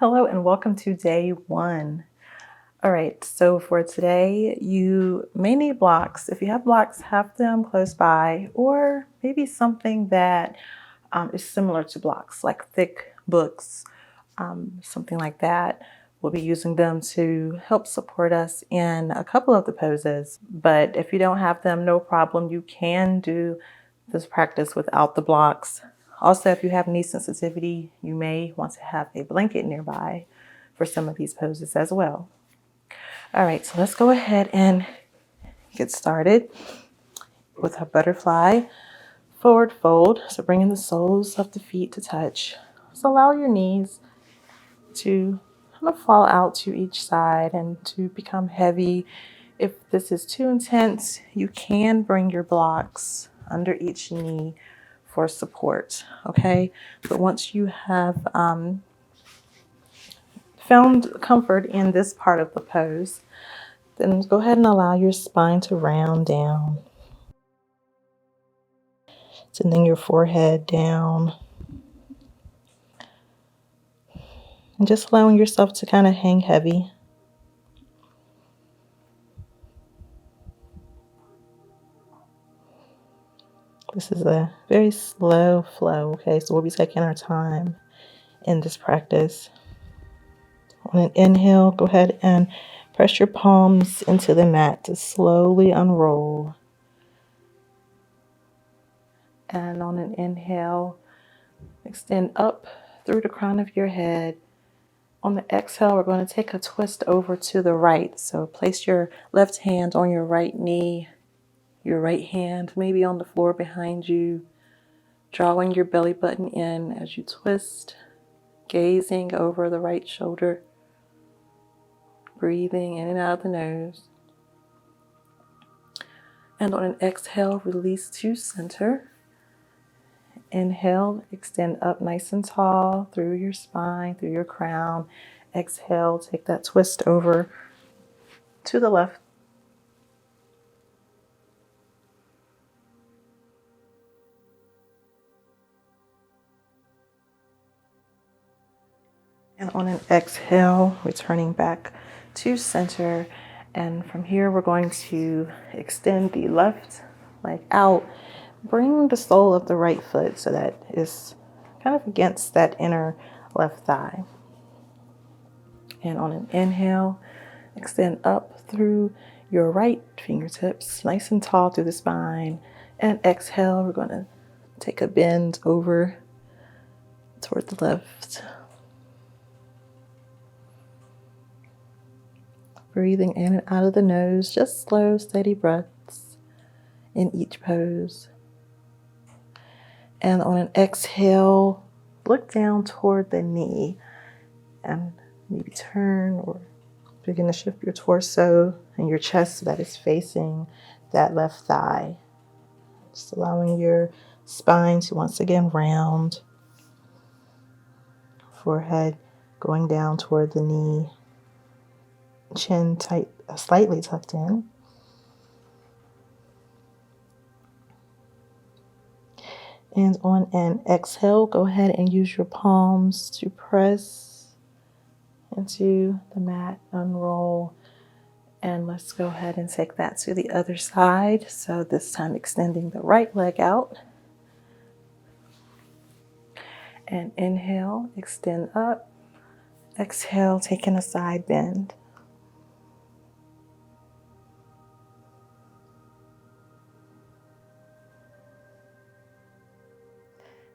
Hello and welcome to day one. All right, so for today, you may need blocks. If you have blocks, have them close by, or maybe something that is similar to blocks, like thick books, something like that. We'll be using them to help support us in a couple of the poses. But if you don't have them, no problem. You can do this practice without the blocks. Also, if you have knee sensitivity, you may want to have a blanket nearby for some of these poses as well. All right, so let's go ahead and get started with our butterfly forward fold. So bringing the soles of the feet to touch. So allow your knees to kind of fall out to each side and to become heavy. If this is too intense, you can bring your blocks under each knee for support, okay? But once you have found comfort in this part of the pose, then go ahead and allow your spine to round down. Sending your forehead down. And just allowing yourself to kind of hang heavy. This is a very slow flow, okay? So we'll be taking our time in this practice. On an inhale, go ahead and press your palms into the mat to slowly unroll. And on an inhale, extend up through the crown of your head. On the exhale, we're going to take a twist over to the right. So place your left hand on your right knee, your right hand maybe on the floor behind you, drawing your belly button in as you twist, gazing over the right shoulder, breathing in and out of the nose. And on an exhale, release to center. Inhale, extend up nice and tall through your spine, through your crown. Exhale, take that twist over to the left. And on an exhale, returning back to center. And from here, we're going to extend the left leg out. Bring the sole of the right foot so that is kind of against that inner left thigh. And on an inhale, extend up through your right fingertips, nice and tall through the spine. And exhale, we're going to take a bend over toward the left. Breathing in and out of the nose, just slow, steady breaths in each pose. And on an exhale, look down toward the knee and maybe turn or begin to shift your torso and your chest so that it's facing that left thigh. Just allowing your spine to once again round. Forehead going down toward the knee. Chin tight, slightly tucked in. And on an exhale, go ahead and use your palms to press into the mat, unroll. And let's go ahead and take that to the other side. So this time extending the right leg out. And inhale, extend up. Exhale, taking a side bend.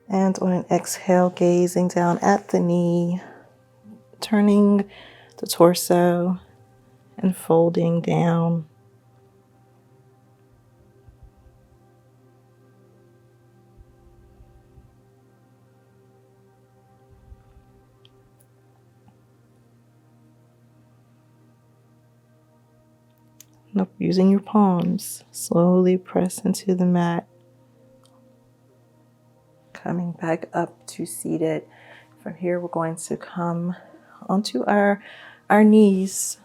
And on an exhale, gazing down at the knee, turning the torso and folding down. And using your palms, slowly press into the mat. Coming back up to seated. From here, we're going to come onto our knees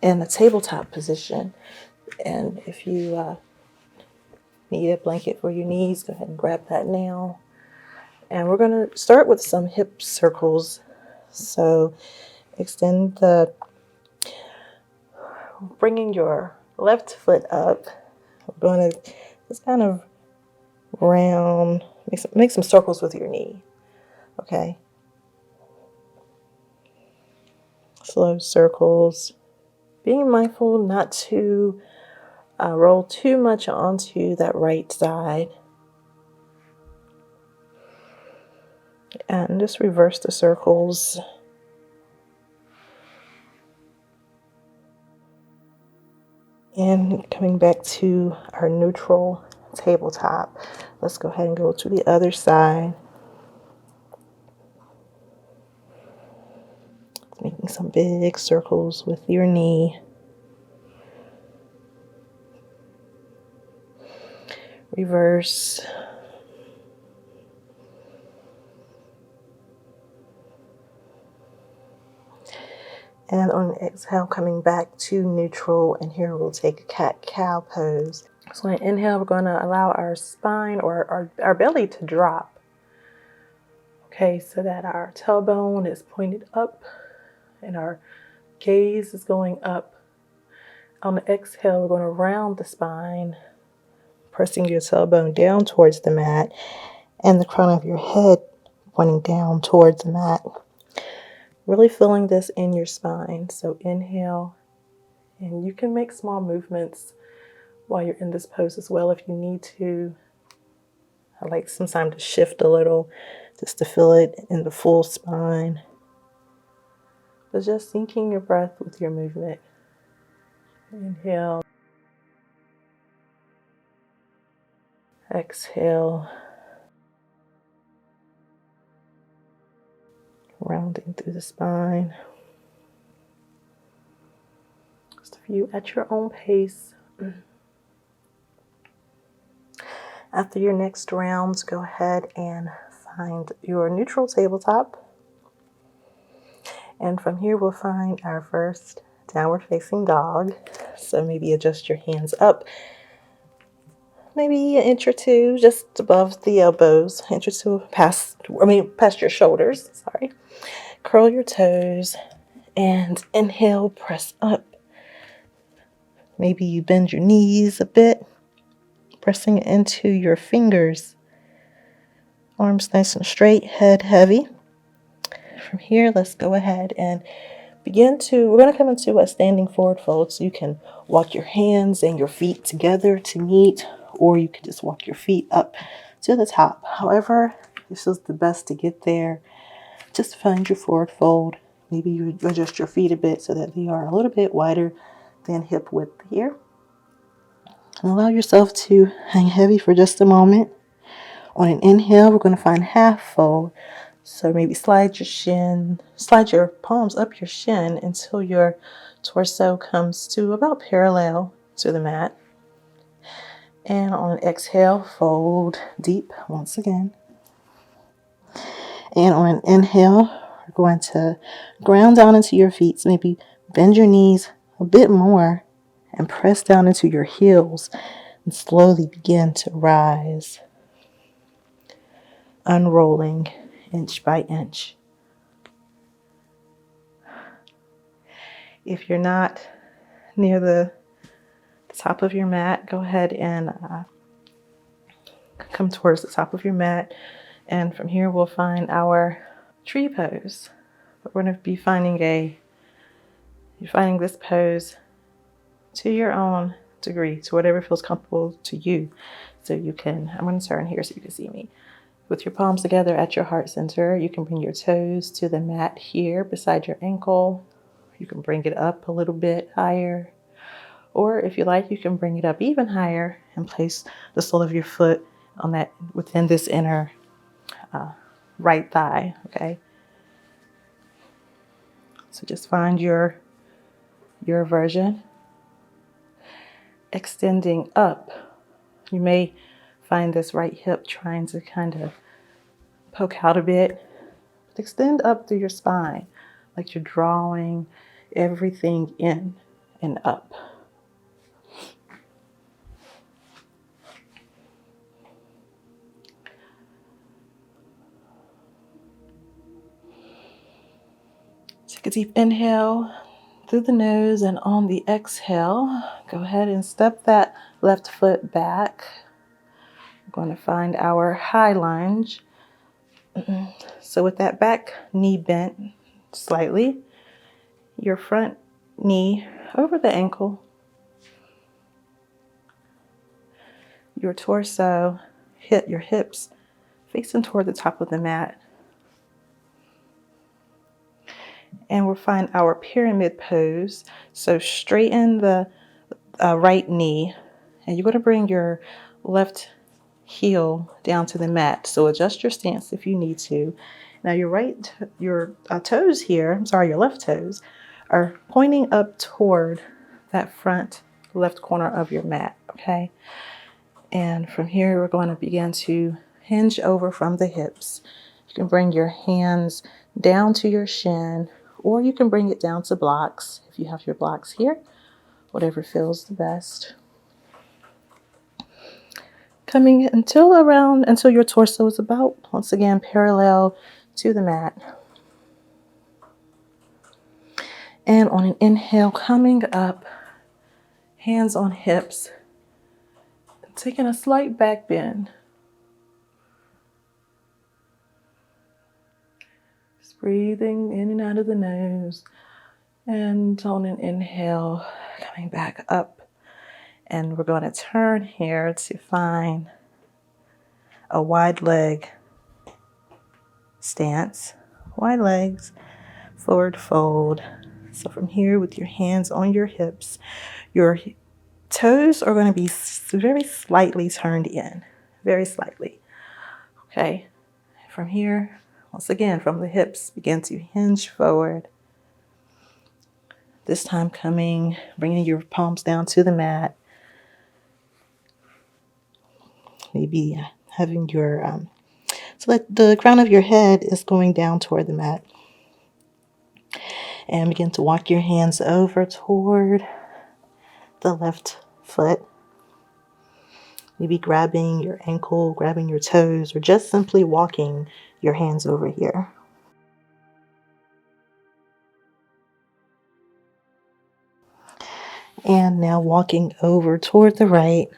in a tabletop position. And if you need a blanket for your knees, go ahead and grab that now. And we're going to start with some hip circles. So extend bringing your left foot up. We're going to just kind of round, make some circles with your knee. Okay. Slow circles. Being mindful not to roll too much onto that right side. And just reverse the circles. And coming back to our neutral tabletop. Let's go ahead and go to the other side. Making some big circles with your knee. Reverse. And on the exhale, coming back to neutral, and here we'll take a cat-cow pose. So on inhale, we're going to allow our spine or our belly to drop. Okay, so that our tailbone is pointed up and our gaze is going up. On the exhale, we're going to round the spine, pressing your tailbone down towards the mat and the crown of your head pointing down towards the mat. Really feeling this in your spine. So inhale, and you can make small movements while you're in this pose as well if you need to. I like sometimes to shift a little just to feel it in the full spine. But just syncing your breath with your movement. Inhale. Exhale. Rounding through the spine. Just a few at your own pace. After your next rounds, go ahead and find your neutral tabletop. And from here, we'll find our first downward facing dog. So maybe adjust your hands up, maybe an inch or two just above the elbows, inch or two past your shoulders, sorry. Curl your toes and inhale, press up. Maybe you bend your knees a bit, pressing into your fingers. Arms nice and straight, head heavy. From here, let's go ahead and we're going to come into a standing forward fold, so you can walk your hands and your feet together to meet, or you can just walk your feet up to the top. However, this is the best to get there. Just find your forward fold. Maybe you adjust your feet a bit so that they are a little bit wider than hip width here. And allow yourself to hang heavy for just a moment. On an inhale, we're going to find half fold. So maybe slide your palms up your shin until your torso comes to about parallel to the mat. And on an exhale, fold deep once again. And on an inhale, we're going to ground down into your feet. So maybe bend your knees a bit more and press down into your heels and slowly begin to rise, unrolling inch by inch. If you're not near the top of your mat, go ahead and come towards the top of your mat. And from here, we'll find our tree pose. We're going to be finding this pose to your own degree, to whatever feels comfortable to you. So I'm going to turn here so you can see me. With your palms together at your heart center, you can bring your toes to the mat here beside your ankle. You can bring it up a little bit higher. Or if you like, you can bring it up even higher and place the sole of your foot on that within this inner right thigh, okay? So just find your version. Extending up. You may find this right hip trying to kind of poke out a bit. But extend up through your spine, like you're drawing everything in and up. Take a deep inhale through the nose, and on the exhale, go ahead and step that left foot back. We're going to find our high lunge. So with that back knee bent slightly, your front knee over the ankle, your torso, hit your hips facing toward the top of the mat. And we'll find our pyramid pose. So straighten the right knee, and you're going to bring your left heel down to the mat. So adjust your stance if you need to. Now your toes here, your left toes are pointing up toward that front left corner of your mat, okay? And from here, we're going to begin to hinge over from the hips. You can bring your hands down to your shin, or you can bring it down to blocks if you have your blocks here, whatever feels the best. Coming until your torso is about, once again, parallel to the mat. And on an inhale, coming up, hands on hips, taking a slight back bend. Just breathing in and out of the nose. And on an inhale, coming back up. And we're going to turn here to find a wide leg stance. Wide legs, forward fold. So from here, with your hands on your hips, your toes are going to be very slightly turned in, very slightly. Okay. From here, once again, from the hips, begin to hinge forward. This time bringing your palms down to the mat. Maybe having so that the crown of your head is going down toward the mat. And begin to walk your hands over toward the left foot. Maybe grabbing your ankle, grabbing your toes, or just simply walking your hands over here. And now walking over toward the right.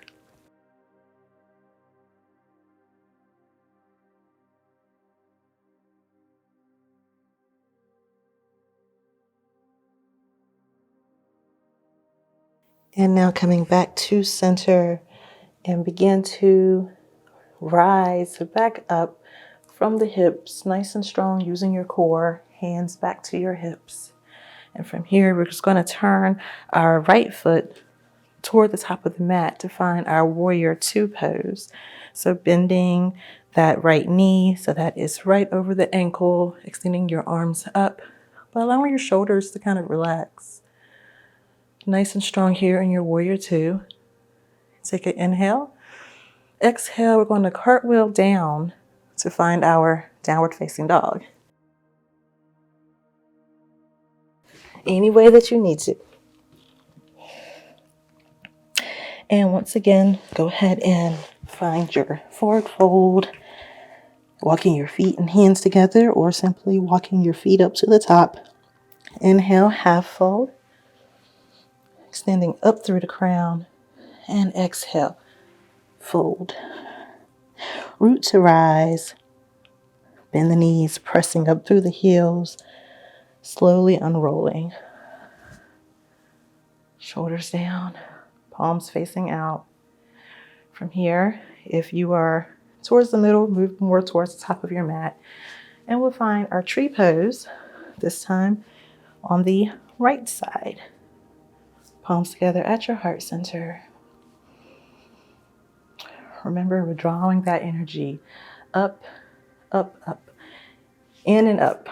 And now coming back to center, and begin to rise back up from the hips, nice and strong, using your core, hands back to your hips. And from here, we're just going to turn our right foot toward the top of the mat to find our warrior two pose. So bending that right knee so that it's right over the ankle, extending your arms up, but allowing your shoulders to kind of relax. Nice and strong here in your warrior two. Take an inhale. Exhale, we're going to cartwheel down to find our downward facing dog. Any way that you need to. And once again, go ahead and find your forward fold, walking your feet and hands together, or simply walking your feet up to the top. Inhale, half fold, extending up through the crown, and exhale, fold. Root to rise, bend the knees, pressing up through the heels, slowly unrolling. Shoulders down, palms facing out. From here, if you are towards the middle, move more towards the top of your mat. And we'll find our tree pose, this time on the right side. Palms together at your heart center. Remember, we're drawing that energy up, up, up, in and up.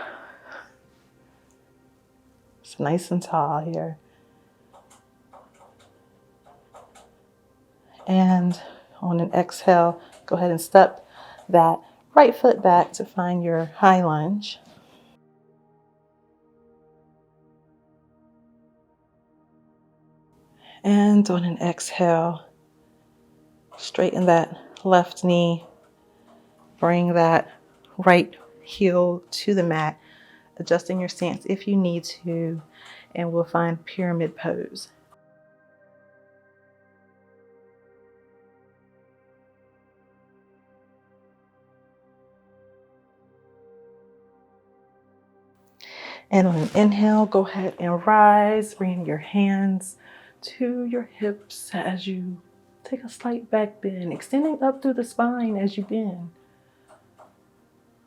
It's nice and tall here. And on an exhale, go ahead and step that right foot back to find your high lunge. And on an exhale, straighten that left knee, bring that right heel to the mat, adjusting your stance if you need to, and we'll find pyramid pose. And on an inhale, go ahead and rise, bringing your hands to your hips as you take a slight back bend, extending up through the spine as you bend.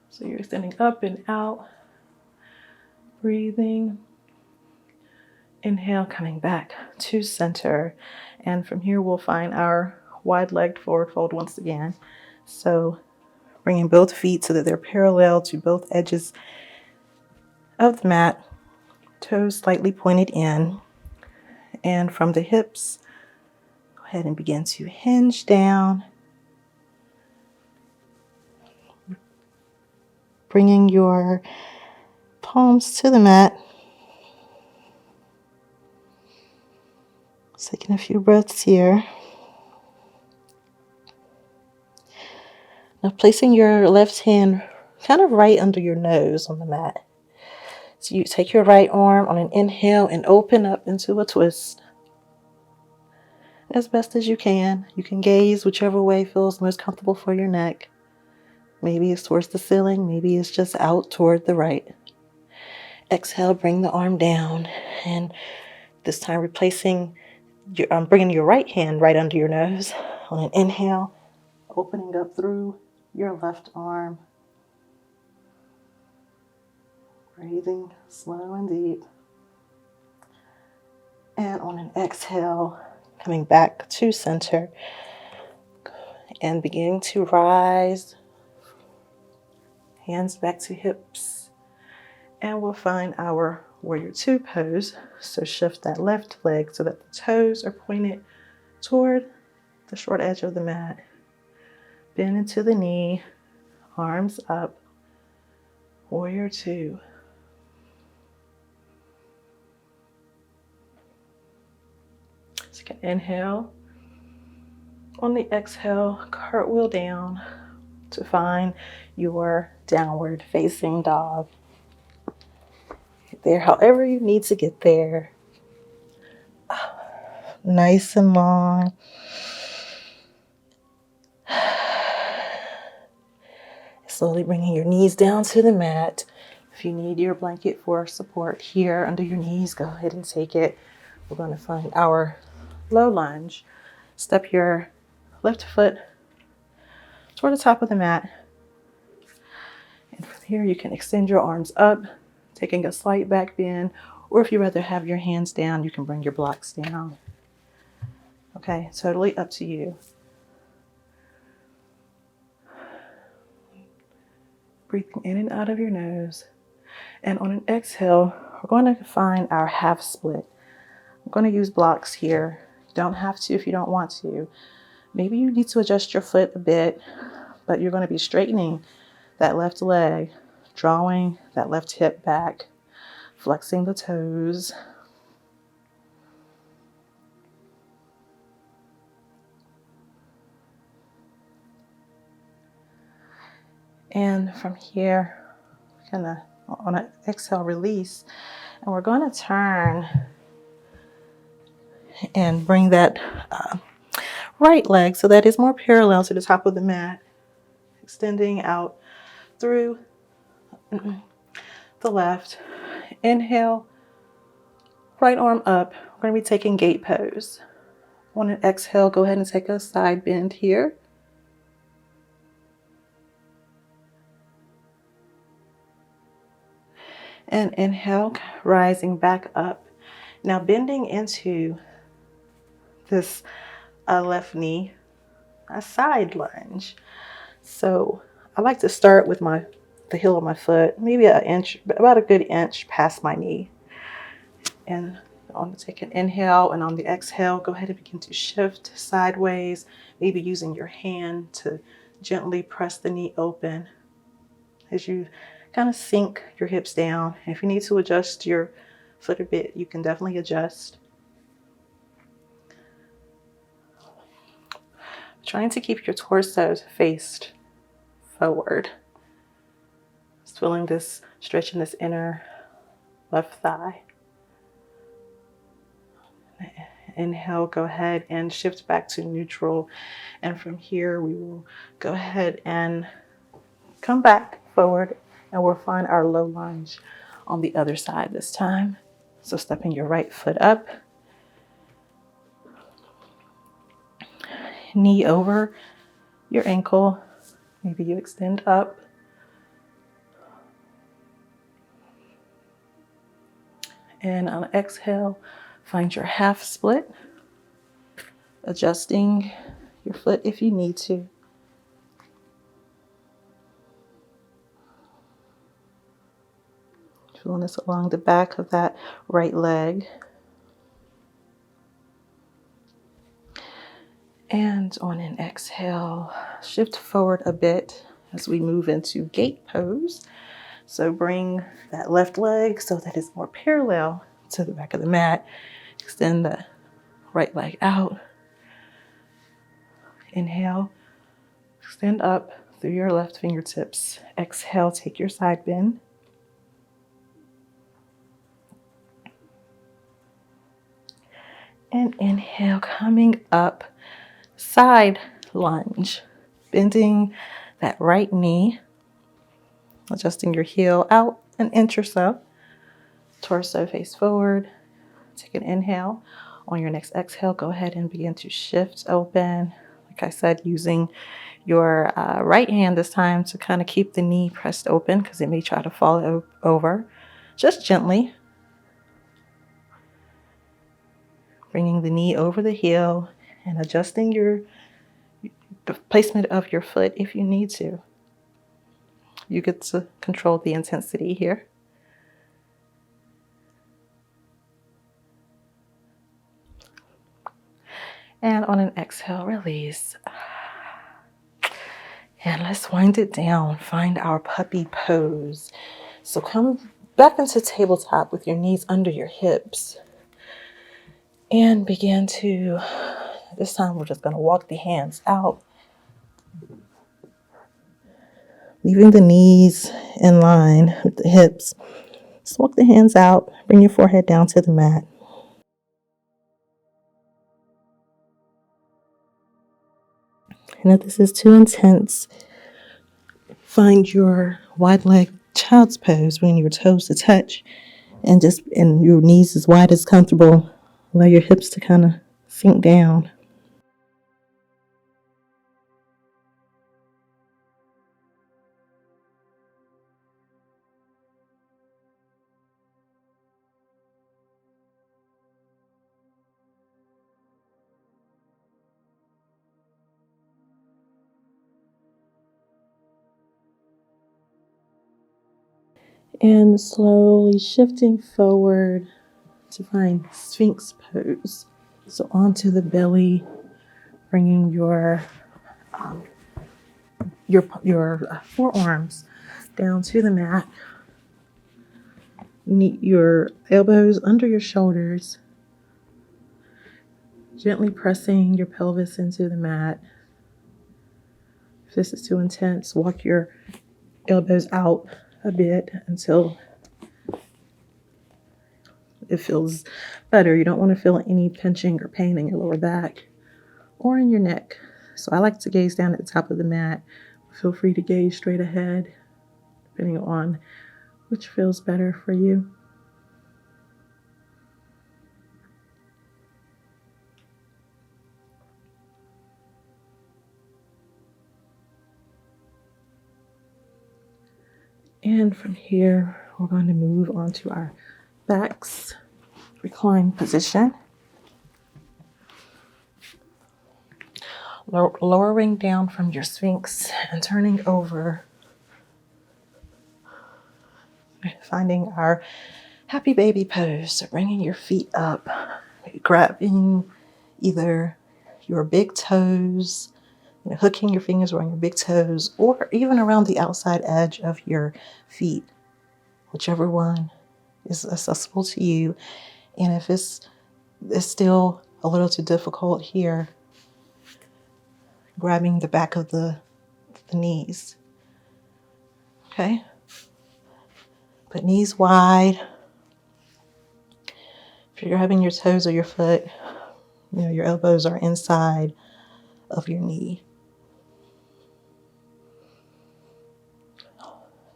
So you're extending up and out, breathing. Inhale, coming back to center. And from here, we'll find our wide-legged forward fold once again. So bringing both feet so that they're parallel to both edges of the mat, toes slightly pointed in. And from the hips, go ahead and begin to hinge down, bringing your palms to the mat. Taking a few breaths here. Now placing your left hand kind of right under your nose on the mat. So you take your right arm on an inhale and open up into a twist. As best as you can. You can gaze whichever way feels most comfortable for your neck. Maybe it's towards the ceiling, maybe it's just out toward the right. Exhale, bring the arm down, and this time bringing your right hand right under your nose. On an inhale, opening up through your left arm. Breathing slow and deep. And on an exhale, coming back to center and beginning to rise. Hands back to hips. And we'll find our warrior two pose. So shift that left leg so that the toes are pointed toward the short edge of the mat. Bend into the knee, arms up. Warrior two. Take an inhale. On the exhale, cartwheel down to find your downward facing dog. Get there however you need to get there. Nice and long. Slowly bringing your knees down to the mat. If you need your blanket for support here under your knees, go ahead and take it. We're going to find our low lunge. Step your left foot toward the top of the mat. And from here, you can extend your arms up, taking a slight back bend, or if you'd rather have your hands down, you can bring your blocks down. Okay, totally up to you. Breathing in and out of your nose. And on an exhale, we're going to find our half split. I'm going to use blocks here. You don't have to if you don't want to. Maybe you need to adjust your foot a bit, but you're going to be straightening that left leg, drawing that left hip back, flexing the toes. And from here, we're gonna, on an exhale, release, and we're going to turn and bring that right leg so that it's more parallel to the top of the mat, extending out through the left. Inhale, right arm up. We're going to be taking gate pose. On an exhale, go ahead and take a side bend here. And inhale, rising back up. Now bending into this left knee, a side lunge. So I like to start with the heel of my foot, maybe an inch, about a good inch past my knee. And I'm going to take an inhale, and on the exhale, go ahead and begin to shift sideways, maybe using your hand to gently press the knee open as you kind of sink your hips down. If you need to adjust your foot a bit, you can definitely adjust. Trying to keep your torso faced forward. Just feeling this stretch in this inner left thigh. Inhale, go ahead and shift back to neutral. And from here, we will go ahead and come back forward, and we'll find our low lunge on the other side this time. So stepping your right foot up, knee over your ankle. Maybe you extend up. And on exhale, find your half split, adjusting your foot if you need to. Feeling this along the back of that right leg. And on an exhale, shift forward a bit as we move into gate pose. So bring that left leg so that it's more parallel to the back of the mat. Extend the right leg out. Inhale, extend up through your left fingertips. Exhale, take your side bend. And inhale, coming up, side lunge. Bending that right knee, adjusting your heel out an inch or so. Torso face forward. Take an inhale. On your next exhale, go ahead and begin to shift open. Like I said, using your right hand this time to kind of keep the knee pressed open because it may try to fall over. Just gently. Bringing the knee over the heel and adjusting the placement of your foot if you need to. You get to control the intensity here. And on an exhale, release. And let's wind it down. Find our puppy pose. So come back into tabletop with your knees under your hips. And begin to, this time we're just going to walk the hands out. Leaving the knees in line with the hips. Just walk the hands out. Bring your forehead down to the mat. And if this is too intense, find your wide leg child's pose, bring your toes to touch and your knees as wide as comfortable. Allow your hips to kind of sink down. And slowly shifting forward to find Sphinx pose. So onto the belly, bringing your forearms down to the mat. Meet your elbows under your shoulders. Gently pressing your pelvis into the mat. If this is too intense, walk your elbows out a bit until it feels better. You don't want to feel any pinching or pain in your lower back or in your neck. So I like to gaze down at the top of the mat. Feel free to gaze straight ahead, depending on which feels better for you. And from here, we're going to move on to our backs, reclined position. Lowering down from your Sphinx and turning over. Finding our happy baby pose. So bringing your feet up, grabbing either your big toes, hooking your fingers around your big toes, or even around the outside edge of your feet, whichever one is accessible to you. And if it's still a little too difficult here, grabbing the back of the knees. Okay? Put knees wide. If you're having your toes or your foot, your elbows are inside of your knee.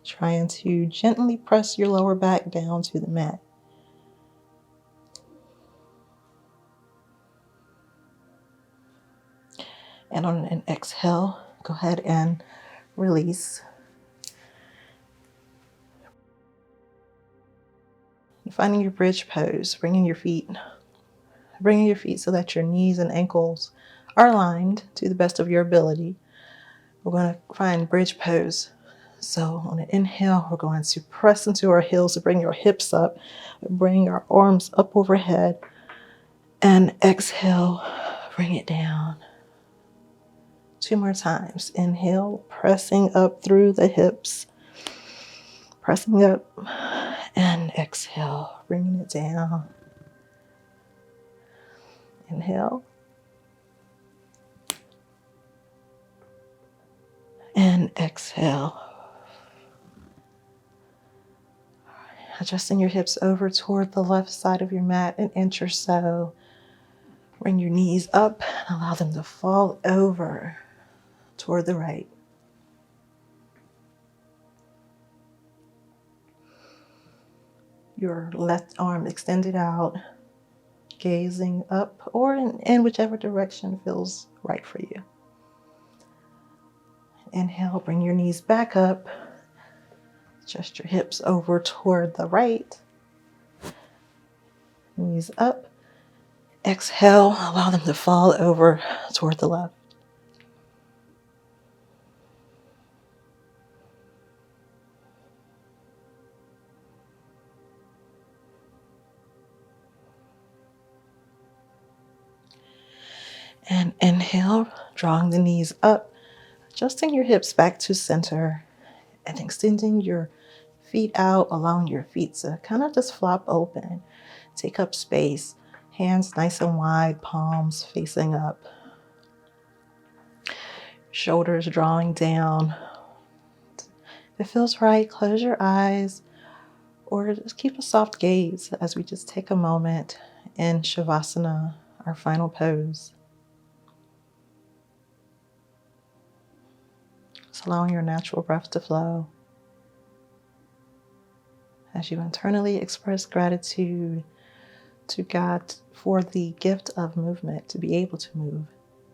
Trying to gently press your lower back down to the mat. And on an exhale, go ahead and release. Finding your bridge pose, bringing your feet so that your knees and ankles are aligned to the best of your ability. We're going to find bridge pose. So on an inhale, we're going to press into our heels to bring your hips up, bring our arms up overhead, and exhale, bring it down. 2 more times. Inhale, pressing up through the hips, pressing up, and exhale, bringing it down. Inhale. And exhale. Adjusting your hips over toward the left side of your mat, an inch or so. Bring your knees up and allow them to fall over toward the right. Your left arm extended out, gazing up or in whichever direction feels right for you. Inhale, bring your knees back up. Adjust your hips over toward the right. Knees up. Exhale, allow them to fall over toward the left. And inhale, drawing the knees up, adjusting your hips back to center, and extending your feet out, allowing your feet to kind of just flop open. Take up space, hands nice and wide, palms facing up. Shoulders drawing down. If it feels right, close your eyes or just keep a soft gaze as we just take a moment in Shavasana, our final pose. Just allowing your natural breath to flow as you internally express gratitude to God for the gift of movement, to be able to move,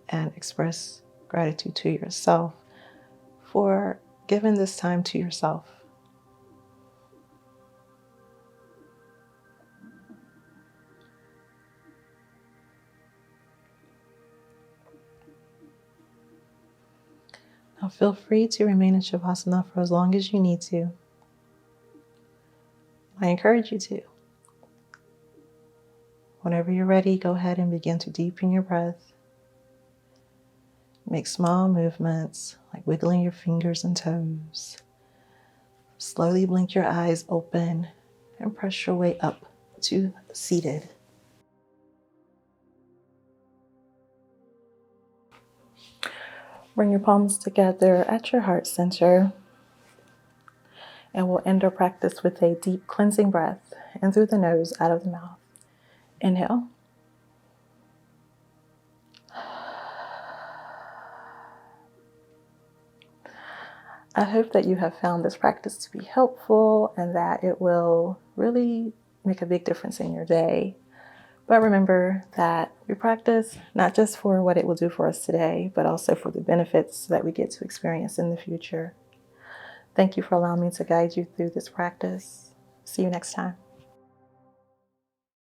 and express gratitude to yourself for giving this time to yourself. Now feel free to remain in Shavasana for as long as you need to. I encourage you to. Whenever you're ready, go ahead and begin to deepen your breath. Make small movements like wiggling your fingers and toes. Slowly blink your eyes open and press your way up to seated. Bring your palms together at your heart center. And we'll end our practice with a deep cleansing breath in through the nose, out of the mouth. Inhale. I hope that you have found this practice to be helpful and that it will really make a big difference in your day. But remember that we practice not just for what it will do for us today, but also for the benefits that we get to experience in the future. Thank you for allowing me to guide you through this practice. See you next time.